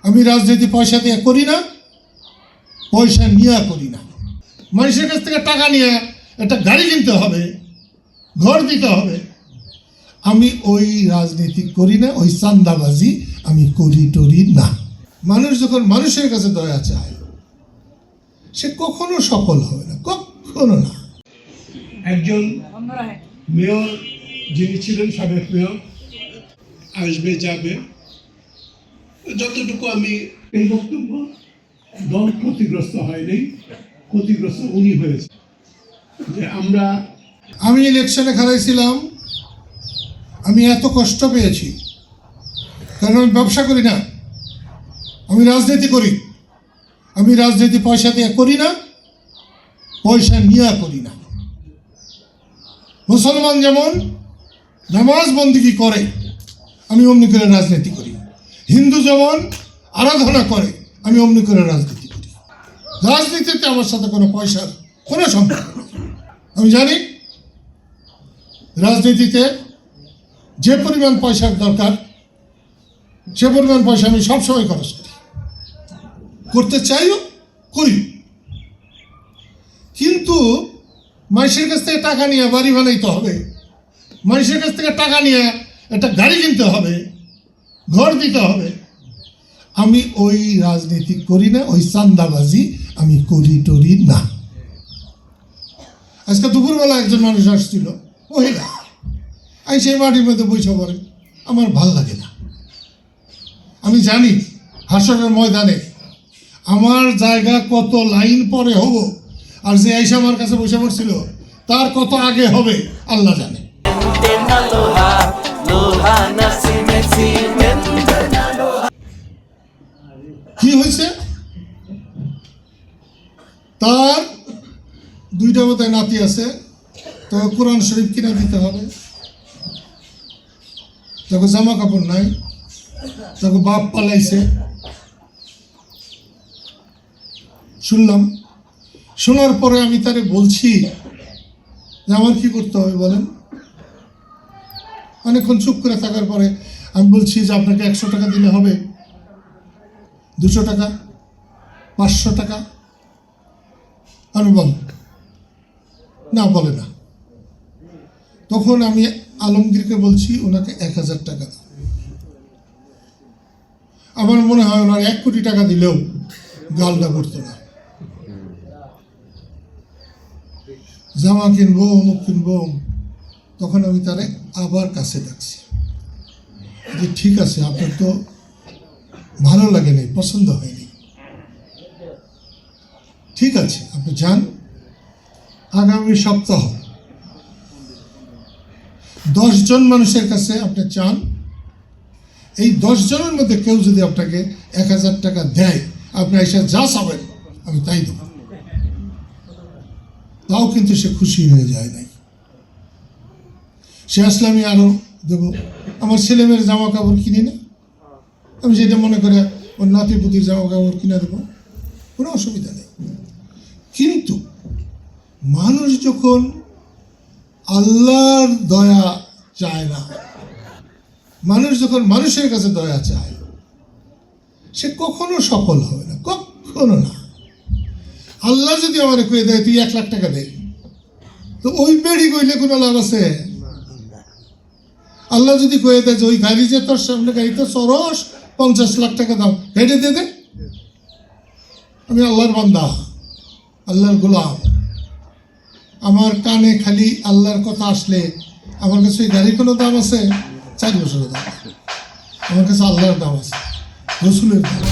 আমি রাজনীতি পয়সা দিয়ে করি না, পয়সা নিয়ে করি না। মানুষের কাছ থেকে টাকা নিয়ে একটা গাড়ি কিনতে হবে, ঘর দিতে হবে। আমি ওই রাজনীতি করি না, ওই চান্দাবাজি আমি করি টরি না। মানুষ যখন মানুষের কাছে দয়া চায় সে কখনো সফল হবে না, কখনো না। একজন মেয়র যিনি ছিলেন, সাবেক মেয়র, আসবে যাবে, যতটুকু আমি এই বক্তব্য, দল ক্ষতিগ্রস্ত হয়নি, ক্ষতিগ্রস্ত উনি হয়েছে। যে আমি ইলেকশনে হারাইছিলাম, আমি এত কষ্ট পেয়েছি কারণ আমি ব্যবসা করি না, আমি রাজনীতি করি। আমি রাজনীতি পয়সা দিয়ে করি না, পয়সা নিয়ে করি না। মুসলমান যেমন নামাজ বন্দিগি করে, আমি অমনি করে রাজনীতি করি। হিন্দু যেমন আরাধনা করে, আমি অমনি করে রাজনীতি করি। রাজনীতিতে আমার সাথে কোনো পয়সার কোনো সম্পর্ক নেই। আমি জানি রাজনীতিতে যে পরিমাণ পয়সার দরকার সে পরিমাণ পয়সা আমি সবসময় খরচ করি, করতে চাইও, করি। কিন্তু মানুষের কাছ থেকে টাকা নিয়ে বাড়ি বানাইতে হবে, মানুষের কাছ থেকে টাকা নিয়ে একটা গাড়ি কিনতে হবে, ঘর দিতে হবে। আমি ওই রাজনীতি করি না, ওই চান্দাবাজি আমি করি টরি না। আজকে দুপুরবেলা একজন মানুষ আসছিল, মহিলা, আমি সেই মাটির মধ্যে বসে পড়ে, আমার ভাল লাগে না। আমি জানি হাসরের ময়দানে আমার জায়গা কত লাইন পরে হব, আর যে আইসা আমার কাছে বসে পড়ছিল তার কত আগে হবে আল্লাহ জানে। কি হয়েছে, তার দুইটা বোধহয় নাতি আছে, তো কোরআন শরীফ কিনে দিতে হবে, তাকে জামা কাপড় নাই, তাকে বাপ পালাইছে। শুনলাম, শোনার পরে আমি তারে বলছি যে আমার কি করতে হবে বলেন। অনেকক্ষণ চুপ করে থাকার পরে আমি বলছি যে আপনাকে 100 টাকা দিলে হবে, 200 টাকা, 500 টাকা। আমি বল না, বলে না। তখন আমি আলমগীরকে বলছি ওনাকে 1000 টাকা দাও। আমার মনে হয় ওনার 1 কোটি টাকা দিলেও গালটা করতো না। জামা কিনবো, অমুক কিনবো। তখন আমি তারে আবার কাছে ডাকছি যে ঠিক আছে, আপনার তো ভালো লাগে নাই, পছন্দ হয়নি, ঠিক আছে আপনি যান, আগামী সপ্তাহ 10 জন মানুষের কাছে আপনি চান, এই 10 জনের মধ্যে কেউ যদি আপনাকে 1000 টাকা দেয়, আপনি এসে যা চাবেন আমি তাই দেব। তাও কিন্তু সে খুশি হয়ে যায় নাই। সে আসলে আমি আরো দেব। আমার ছেলেমেয়ের জামা কাপড় কিনি না, আমি যেটা মনে করে ওর নাতিপুতির জামা কাপড় কিনে দেবো, কোনো অসুবিধা নেই। কিন্তু মানুষ যখন আল্লাহর দয়া চায় না, মানুষ যখন মানুষের কাছে দয়া চায় সে কখনো সফল হবে না, কখনো না। আল্লাহ যদি আমার কয়ে দেয় তুই 1 লাখ টাকা দে, তো ওই বেড়ি কইলে কোনো লাভ আছে? আল্লাহ যদি কয়ে দেয় যে ওই গাড়ি যে তোর সামনে গাড়িতে সরস 50 লাখ টাকা দাও, হেঁটে দিয়ে দে। আমি আল্লাহর বান্দা, আল্লাহর গোলাম। আমার কানে খালি আল্লাহর কথা আসলে আমার কাছে ওই গাড়ির কোনো দাম আছে? 4 বছরের দাম। আমার কাছে আল্লাহর দাম আছে, রসুলের দাম।